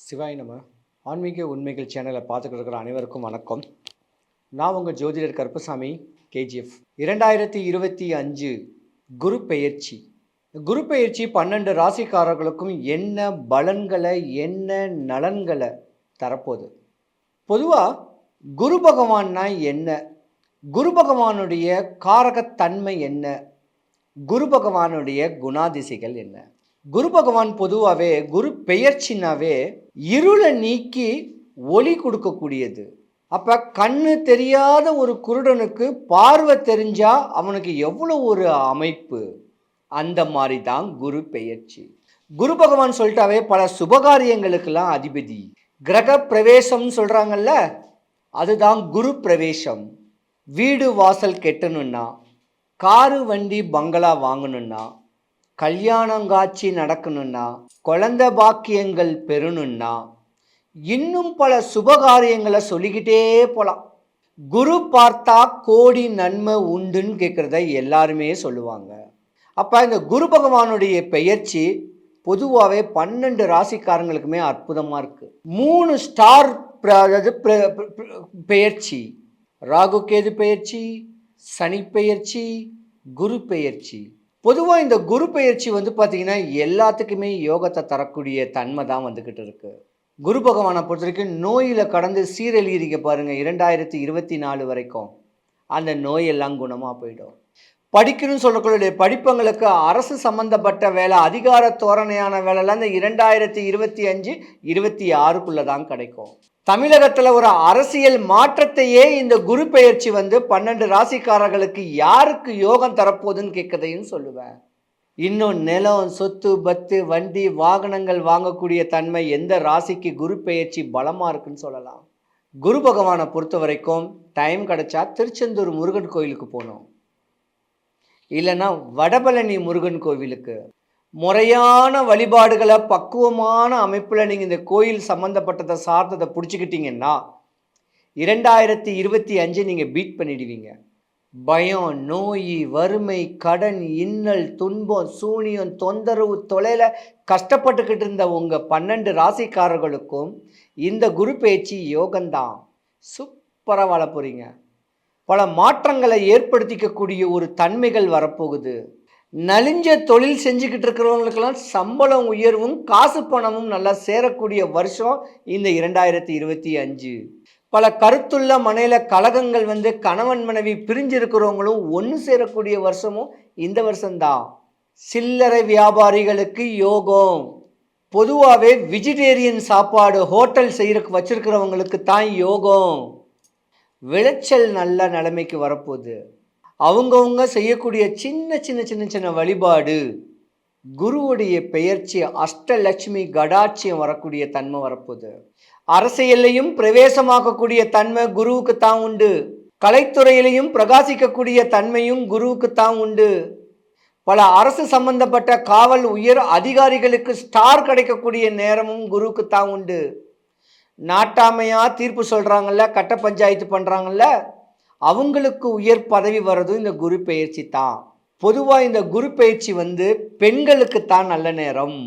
சிவாய் நம்ம ஆன்மீக உண்மைகள் சேனலை பார்த்துக்கிட்டு இருக்கிற அனைவருக்கும் வணக்கம். நான் உங்கள் ஜோதிடர் கருப்பசாமி கேஜிஎஃப். 2025 குரு பெயர்ச்சி. குரு பெயர்ச்சி 12 ராசிக்காரர்களுக்கும் என்ன பலன்களை என்ன நலன்களை தரப்போகுது? பொதுவாக குரு பகவான்னா என்ன, குரு பகவானுடைய காரகத்தன்மை என்ன, குரு பகவானுடைய குணாதிசைகள் என்ன? குரு பகவான் பொதுவாகவே குரு பெயர்ச்சினாவே இருளை நீக்கி ஒளி கொடுக்கக்கூடியது. அப்போ கண்ணு தெரியாத ஒரு குருடனுக்கு பார்வை தெரிஞ்சா அவனுக்கு எவ்வளோ ஒரு அமைப்பு, அந்த மாதிரி தான் குரு பெயர்ச்சி. குரு பகவான் சொல்லிட்டாவே பல சுபகாரியங்களுக்கெல்லாம் அதிபதி. கிரக பிரவேசம் சொல்கிறாங்கல்ல, அதுதான் குரு பிரவேசம். வீடு வாசல் கெட்டணுன்னா, காரு வண்டி பங்களா வாங்கணுன்னா, கல்யாணங்காட்சி நடக்கணுன்னா, குழந்தை பாக்கியங்கள் பெறணுன்னா, இன்னும் பல சுபகாரியங்களை சொல்லிக்கிட்டே போகலாம். குரு பார்த்தா கோடி நன்மை உண்டுன்னு கேட்குறத எல்லாருமே சொல்லுவாங்க. அப்போ இந்த குரு பகவானுடைய பெயர்ச்சி பொதுவாகவே 12 ராசிக்காரங்களுக்குமே அற்புதமாக இருக்குது. 3 ஸ்டார் பெயர்ச்சி: ராகு கேது பெயர்ச்சி, சனி பெயர்ச்சி, குரு பெயர்ச்சி. பொதுவாக இந்த குரு பெயர்ச்சி பார்த்திங்கன்னா எல்லாத்துக்குமே யோகத்தை தரக்கூடிய தன்மை தான் வந்துக்கிட்டு இருக்கு. குரு பகவானை பொறுத்த வரைக்கும் நோயில் கடந்து சீரழியிருக்க பாருங்கள். 2024 வரைக்கும் அந்த நோயெல்லாம் குணமாக போயிடும். படிக்கணும்னு சொல்லக்கூடிய படிப்பங்களுக்கு அரசு சம்மந்தப்பட்ட வேலை, அதிகார தோரணையான வேலைலாம் இந்த 2025, 26க்குள்ளே தான் கிடைக்கும். தமிழகத்தில் ஒரு அரசியல் மாற்றத்தையே இந்த குரு பெயர்ச்சி 12 ராசிக்காரர்களுக்கு யாருக்கு யோகம் தரப்போகுதுன்னு கேட்கறதையும் சொல்லுவேன். இன்னும் நிலம், சொத்து, பத்து, வண்டி, வாகனங்கள் வாங்கக்கூடிய தன்மை எந்த ராசிக்கு குரு பெயர்ச்சி பலமாக இருக்குன்னு சொல்லலாம். குரு பகவானை பொறுத்த வரைக்கும் டைம் கிடைச்சா திருச்செந்தூர் முருகன் கோயிலுக்கு போகணும், இல்லைன்னா வடபழனி முருகன் கோவிலுக்கு. முறையான வழிபாடுகளை பக்குவமான அமைப்பில் நீங்கள் இந்த கோயில் சம்மந்தப்பட்டதை சார்ந்ததை பிடிச்சிக்கிட்டீங்கன்னா 2025 நீங்கள் பீட் பண்ணிடுவீங்க. பயம், நோய், வறுமை, கடன், இன்னல், துன்பம், சூனியம், தொந்தரவு, தொலைல கஷ்டப்பட்டுக்கிட்டு இருந்த உங்கள் 12 ராசிக்காரர்களுக்கும் இந்த குரு பெயர்ச்சி யோகம்தான். சூப்பராக வாழ போகிறீங்க. பல மாற்றங்களை ஏற்படுத்திக்கக்கூடிய ஒரு தன்மைகள் வரப்போகுது. நலிஞ்ச தொழில் செஞ்சுக்கிட்டு இருக்கிறவங்களுக்கெல்லாம் சம்பளம் உயர்வும் காசு பணமும் நல்லா சேரக்கூடிய வருஷம் இந்த 2025. பல கருத்துள்ள மனையில் கலகங்கள் கணவன் மனைவி பிரிஞ்சிருக்கிறவங்களும் ஒன்று சேரக்கூடிய வருஷமும் இந்த வருஷம்தான். சில்லறை வியாபாரிகளுக்கு யோகம். பொதுவாகவே வெஜிடேரியன் சாப்பாடு ஹோட்டல் வச்சிருக்கிறவங்களுக்கு தான் யோகம். விளைச்சல் நல்ல நிலைமைக்கு வரப்போகுது. அவங்கவுங்க செய்யக்கூடிய சின்ன சின்ன சின்ன சின்ன வழிபாடு, குருவுடைய பெயர்ச்சி அஷ்டலட்சுமி கடாட்சியம் வரக்கூடிய தன்மை வரப்போகுது. அரசியலையும் பிரவேசமாக்கக்கூடிய தன்மை குருவுக்கு தான் உண்டு. கலைத்துறையிலையும் பிரகாசிக்கக்கூடிய தன்மையும் குருவுக்கு தான் உண்டு. பல அரசு சம்பந்தப்பட்ட காவல் உயர் அதிகாரிகளுக்கு ஸ்டார் கிடைக்கக்கூடிய நேரமும் குருவுக்கு தான் உண்டு. நாட்டாமையாக தீர்ப்பு சொல்கிறாங்கல்ல, கட்ட பஞ்சாயத்து பண்ணுறாங்கல்ல, அவங்களுக்கு உயர் பதவி வர்றதும் இந்த குரு பெயர்ச்சி தான். பொதுவாக இந்த குரு பெயர்ச்சி பெண்களுக்கு தான் நல்ல நேரம்.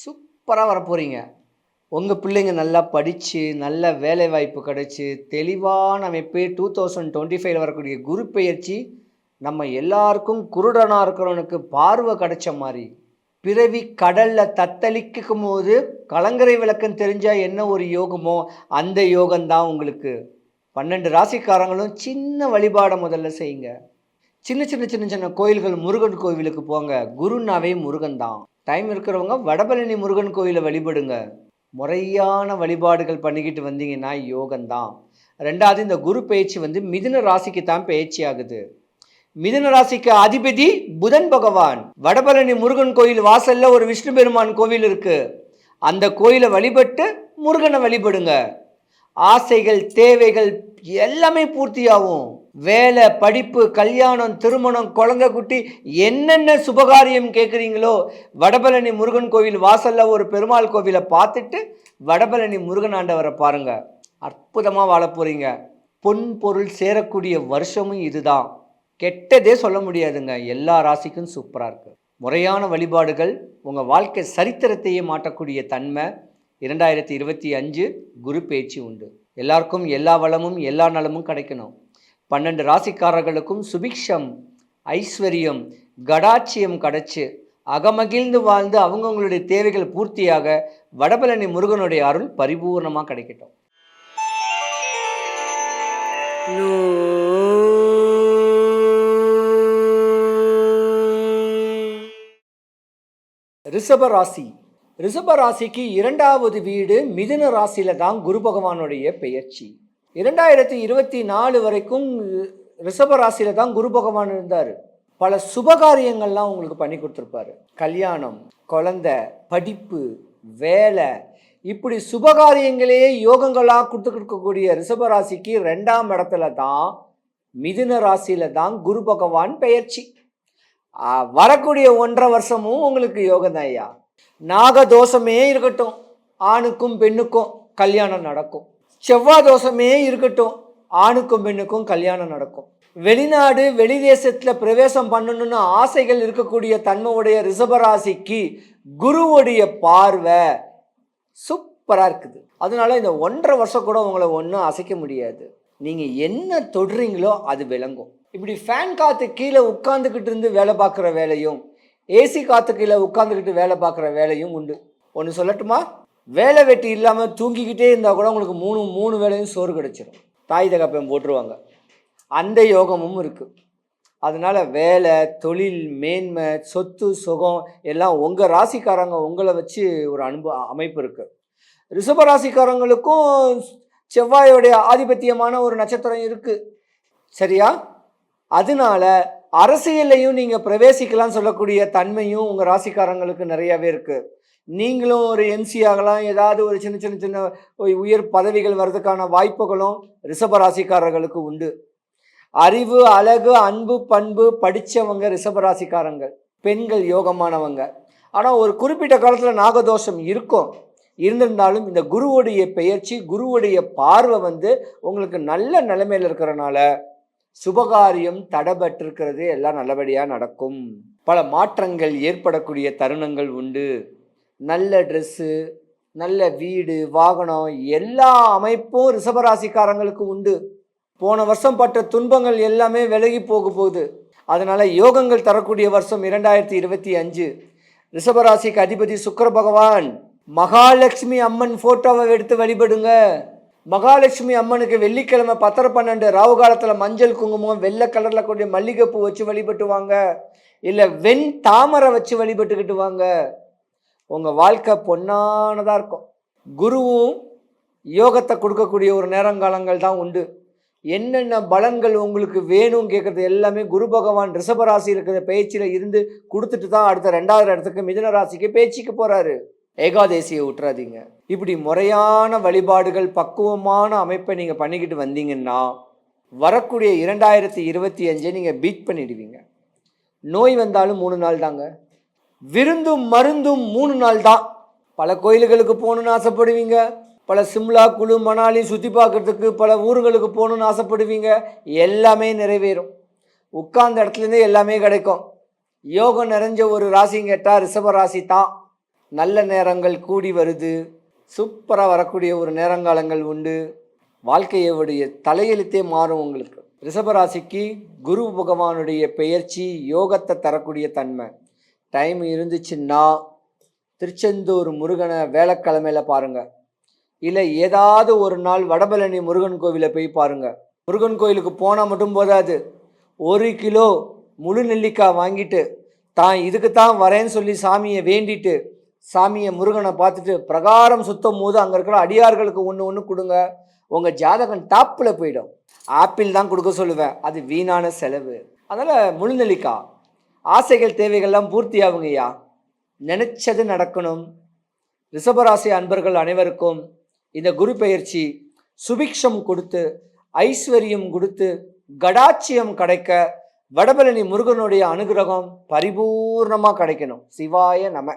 சூப்பராக வரப்போகிறீங்க. உங்கள் பிள்ளைங்க நல்லா படித்து நல்ல வேலை வாய்ப்பு கிடைச்சி தெளிவான அமைப்பு 2025 வரக்கூடிய குரு பெயர்ச்சி நம்ம எல்லாருக்கும் குருடனாக இருக்கிறவனுக்கு பார்வை கிடைச்ச மாதிரி. பிறவி கடலில் தத்தளிக்கும் போது கலங்கரை விளக்கம் தெரிஞ்சால் என்ன ஒரு யோகமோ அந்த யோகம்தான் உங்களுக்கு. 12 ராசிக்காரங்களும் சின்ன வழிபாடை முதல்ல செய்யுங்க. சின்ன சின்ன சின்ன சின்ன கோயில்கள், முருகன் கோவிலுக்கு போங்க. குருனாவே முருகன் தான். டைம் இருக்கிறவங்க வடபழனி முருகன் கோயிலை வழிபடுங்க. முறையான வழிபாடுகள் பண்ணிக்கிட்டு வந்தீங்கன்னா யோகம்தான். 2வது, இந்த குரு பெயர்ச்சி மிதுன ராசிக்கு தான் பெயர்ச்சி ஆகுது. மிதுன ராசிக்கு அதிபதி புதன் பகவான். வடபழனி முருகன் கோயில் வாசல்ல ஒரு விஷ்ணு பெருமான் கோவில் இருக்கு. அந்த கோயிலை வழிபட்டு முருகனை வழிபடுங்க. ஆசைகள், தேவைகள் எல்லாமே பூர்த்தியாகும். வேலை, படிப்பு, கல்யாணம், திருமணம், குழந்தை குட்டி, என்னென்ன சுபகாரியம் கேட்குறீங்களோ வடபழனி முருகன் கோவில் வாசல்ல ஒரு பெருமாள் கோவிலை பார்த்துட்டு வடபழனி முருகன் ஆண்டவரை பாருங்க. அற்புதமாக வாழ போறீங்க. பொன் பொருள் சேரக்கூடிய வருஷமும் இதுதான். கெட்டதே சொல்ல முடியாதுங்க. எல்லா ராசிக்கும் சூப்பராக இருக்குது. முறையான வழிபாடுகள் உங்கள் வாழ்க்கை சரித்திரத்தையே மாற்றக்கூடிய தன்மை 2025 குரு பேச்சு உண்டு. எல்லாருக்கும் எல்லா வளமும் எல்லா நலமும் கிடைக்கணும். 12 ராசிக்காரர்களுக்கும் சுபிக்ஷம், ஐஸ்வர்யம், கடாட்சியம் கிடைச்சு அகமகிழ்ந்து வாழ்ந்து அவங்கவுங்களுடைய தேவைகள் பூர்த்தியாக வடபழனி முருகனுடைய அருள் பரிபூர்ணமாக கிடைக்கட்டும். ரிஷப ராசி. ரிஷப ராசிக்கு 2வது வீடு மிதுன ராசியில தான் குரு பகவானுடைய பெயர்ச்சி. 2024 வரைக்கும் ரிஷப ராசியில தான் குரு பகவான் இருந்தார். பல சுபகாரியங்கள்லாம் உங்களுக்கு பண்ணி கொடுத்துருப்பாரு. கல்யாணம், குழந்தை, படிப்பு, வேலை, இப்படி சுபகாரியங்களையே யோகங்களாக கொடுத்துருக்கக்கூடிய ரிஷபராசிக்கு 2ஆம் இடத்துல தான் மிதுன ராசியில தான் குரு பகவான் பெயர்ச்சி. வரக்கூடிய 1.5 வருஷமும் உங்களுக்கு யோகம் தான் ஐயா. நாகதோஷமே இருக்கட்டும், ஆணுக்கும் பெண்ணுக்கும் கல்யாணம் நடக்கும். செவ்வாய் தோஷமே இருக்கட்டும், ஆணுக்கும் பெண்ணுக்கும் கல்யாணம் நடக்கும். வெளிநாடு வெளிதேசத்தில் பிரவேசம் பண்ணணும்னு ஆசைகள் இருக்கக்கூடிய தன்மையுடைய ரிஷபராசிக்கு குருவுடைய பார்வை சூப்பராக இருக்குது. அதனால இந்த 1.5 வருஷம் கூட உங்களை ஒன்றும் அசைக்க முடியாது. நீங்கள் என்ன தொடுறீங்களோ அது விளங்கும். இப்படி ஃபேன் காற்று கீழே உட்காந்துக்கிட்டு இருந்து வேலை பார்க்குற வேலையும், ஏசி காற்று கீழே உட்காந்துக்கிட்டு வேலை பார்க்குற வேலையும் உண்டு. ஒன்று சொல்லட்டுமா, வேலை வெட்டி இல்லாமல் தூங்கிக்கிட்டே இருந்தால் கூட உங்களுக்கு மூணு வேலையும் சோறு கிடச்சிடும். தாய் தகப்பன் போட்டுருவாங்க. அந்த யோகமும் இருக்குது. அதனால் வேலை, தொழில், மேன்மை, சொத்து, சுகம் எல்லாம் உங்கள் ராசிக்காரங்க உங்களை வச்சு ஒரு அமைப்பு இருக்குது. ரிஷப ராசிக்காரங்களுக்கும் செவ்வாயோடைய ஆதிபத்தியமான ஒரு நட்சத்திரம் இருக்குது, சரியா? அதனால அரசியலையும் நீங்கள் பிரவேசிக்கலாம்னு சொல்லக்கூடிய தன்மையும் உங்கள் ராசிக்காரங்களுக்கு நிறையாவே இருக்குது. நீங்களும் ஒரு எம்சி ஆகலாம், ஏதாவது ஒரு சின்ன சின்ன உயர் பதவிகள் வர்றதுக்கான வாய்ப்புகளும் ரிஷப ராசிக்காரர்களுக்கு உண்டு. அறிவு, அழகு, அன்பு, பண்பு படித்தவங்க ரிஷபராசிக்காரங்கள், பெண்கள் யோகமானவங்க. ஆனால் ஒரு குறிப்பிட்ட காலத்தில் நாகதோஷம் இருந்திருந்தாலும் இந்த குருவுடைய பெயர்ச்சி, குருவுடைய பார்வை உங்களுக்கு நல்ல நிலைமையில் இருக்கிறனால சுபகாரியம் தடைபட்டிருக்கிறது எல்லாம் நல்லபடியாக நடக்கும். பல மாற்றங்கள் ஏற்படக்கூடிய தருணங்கள் உண்டு. நல்ல ட்ரெஸ்ஸு, நல்ல வீடு, வாகனம் எல்லா அமைப்பும் ரிஷபராசிக்காரங்களுக்கு உண்டு. போன வருஷம் பட்ட துன்பங்கள் எல்லாமே விலகி போகுது. அதனால் யோகங்கள் தரக்கூடிய வருஷம் 2025. ரிஷபராசிக்கு அதிபதி சுக்கிர பகவான். மகாலட்சுமி அம்மன் ஃபோட்டோவை எடுத்து வழிபடுங்க. மகாலட்சுமி அம்மனுக்கு வெள்ளிக்கிழமை 10-12 ராவு காலத்தில் மஞ்சள் குங்குமம், வெள்ளை கலரில் கூடிய மல்லிகைப்பூ வச்சு வழிபட்டு வாங்க, இல்லை வெண் தாமரை வச்சு வழிபட்டுக்கிட்டு வாங்க. உங்கள் வாழ்க்கை பொன்னானதாக இருக்கும். குருவும் யோகத்தை கொடுக்கக்கூடிய ஒரு நேரங்காலங்கள் தான் உண்டு. என்னென்ன பலன்கள் உங்களுக்கு வேணும் கேட்குறது எல்லாமே குரு பகவான் ரிஷபராசி இருக்கிற பேச்சில் இருந்து கொடுத்துட்டு தான் அடுத்த 2வது இடத்துக்கு மிதுன ராசிக்கு பேச்சுக்கு போகிறாரு. ஏகாதேசியை விட்டுறாதீங்க. இப்படி முறையான வழிபாடுகள், பக்குவமான அமைப்பை நீங்கள் பண்ணிக்கிட்டு வந்தீங்கன்னா வரக்கூடிய 2025 நீங்கள் பீட் பண்ணிடுவீங்க. நோய் வந்தாலும் 3 நாள் தாங்க. விருந்தும் மருந்தும் 3 நாள் தான். பல கோயில்களுக்கு போகணுன்னு ஆசைப்படுவீங்க, பல சிம்லா, குழு, மணாலி சுற்றி பார்க்குறதுக்கு பல ஊர்களுக்கு போகணுன்னு ஆசைப்படுவீங்க. எல்லாமே நிறைவேறும். உட்கார்ந்த இடத்துலேருந்தே எல்லாமே கிடைக்கும். யோகம் நிறைஞ்ச ஒரு ராசின்னு கேட்டால் ரிஷப ராசி தான். நல்ல நேரங்கள் கூடி வருது. சூப்பராக வரக்கூடிய ஒரு நேரங்காலங்கள் உண்டு. வாழ்க்கையுடைய தலையெழுத்தே மாறும் உங்களுக்கு. ரிஷபராசிக்கு குரு பகவானுடைய பெயர்ச்சி யோகத்தை தரக்கூடிய தன்மை. டைம் இருந்துச்சுன்னா திருச்செந்தூர் முருகனை வேலைக்கிழமையில் பாருங்கள், இல்லை ஏதாவது ஒரு நாள் வடபழனி முருகன் கோவிலை போய் பாருங்கள். முருகன் கோயிலுக்கு போனால் மட்டும் போதாது, 1 கிலோ முழு நெல்லிக்காய் வாங்கிட்டு தான் இதுக்கு தான் வரேன்னு சொல்லி சாமியை வேண்டிட்டு சாமியை முருகனை பார்த்துட்டு பிரகாரம் சுத்தம் போது அங்கே இருக்கிற அடியார்களுக்கு ஒன்று கொடுங்க. உங்கள் ஜாதகம் டாப்பில் போயிடும். ஆப்பிள் தான் கொடுக்க சொல்லுவேன், அது வீணான செலவு. அதனால் முழு நெல்லிக்காய். ஆசைகள் தேவைகள்லாம் பூர்த்தி ஆகுங்கய்யா. நினச்சது நடக்கணும். ரிஷபராசி அன்பர்கள் அனைவருக்கும் இந்த குரு பெயர்ச்சி சுபிக்ஷம் கொடுத்து, ஐஸ்வர்யம் கொடுத்து, கடாட்சியம் கிடைக்க வடபழனி முருகனுடைய அனுகிரகம் பரிபூர்ணமாக கிடைக்கணும். சிவாய நம.